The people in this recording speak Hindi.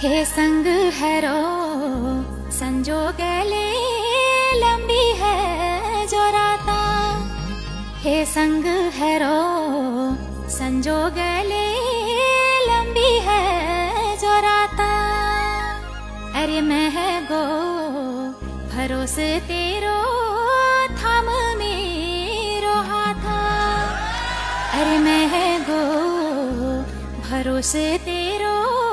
हे संग है रो संजो गले लंबी है जो राता। हे संग है रो संजो गले लंबी है जो राता। अरे मैं है गो भरोसे तेरो थाम मेरो हाथा। अरे मैं है गो भरोसे तेरो